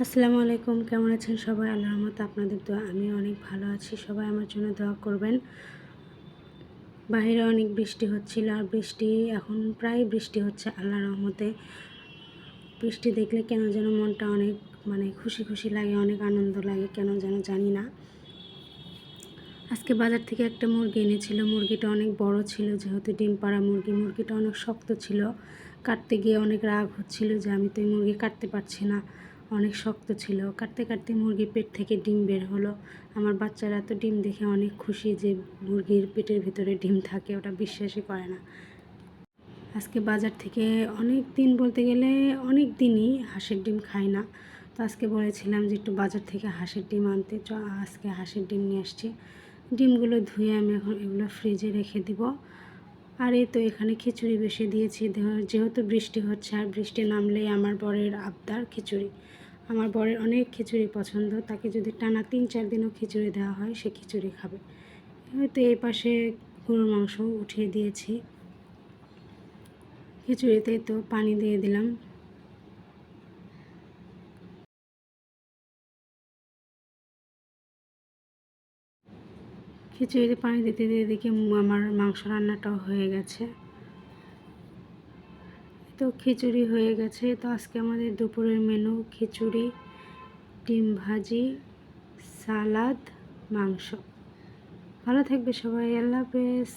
আসসালামু আলাইকুম, কেমন আছেন সবাই? আল্লাহর রহমতে আপনাদের দোয়া আমি অনেক ভালো আছি। সবাই আমার জন্য দোয়া করবেন। বাইরে অনেক বৃষ্টি হচ্ছিল, আর এখন প্রায় বৃষ্টি হচ্ছে আল্লাহর রহমতে। বৃষ্টি দেখলে কেন যেন মনটা অনেক খুশি খুশি লাগে, অনেক আনন্দ লাগে, কেন যেন জানি না। আজকে বাজার থেকে একটা মুরগি এনেছিল। মুরগিটা অনেক বড় ছিল, যেহেতু ডিম পাড়া মুরগিটা অনেক শক্ত ছিল। কাটতে গিয়ে অনেক রাগ হচ্ছিল যে আমি তো এই মুরগি কাটতে পারছি না, অনেক শক্ত ছিল। কাটতে কাটতে মুরগির পেট থেকে ডিম বের হলো। আমার বাচ্চারা তো ডিম দেখে অনেক খুশি যে মুরগির পেটের ভিতরে ডিম থাকে, ওটা বিশ্বাসই করে না। আজকে বাজার থেকে অনেক দিন, বলতে গেলে অনেক দিনই হাঁসের ডিম খাই না। তো আজকে বলেছিলাম যে একটু বাজার থেকে হাঁসের ডিম আনতে, আজকে হাঁসের ডিম নিয়ে আসছি। ডিমগুলো ধুয়ে আমি এখন এগুলো ফ্রিজে রেখে দিব। আর এই তো এখানে খিচুড়ি বেশি দিয়েছি, যেহেতু বৃষ্টি হচ্ছে, আর বৃষ্টি নামলেই আমার বরের আবদার খিচুড়ি। আমার বরের অনেক খিচুড়ি পছন্দ, তাকে যদি টানা 3-4 দিনও খিচুড়ি দেওয়া হয় সে খিচুড়ি খাবে। হয়তো এই পাশে গরুর মাংস উঠিয়ে দিয়েছি। খিচুড়িতে তো পানি দিয়ে দিলাম। খিচুড়িতে পানি দিতে দিয়ে দেখি আমার মাংস রান্নাটাও হয়ে গেছে। তো খিচুড়ি হয়ে গেছে। তো আজকে আমাদের দুপুরের মেনু খিচুড়ি, ডিম ভাজি, সালাদ, মাংস। ভালো থাকবে সবাই, আল্লাহ হাফেজ।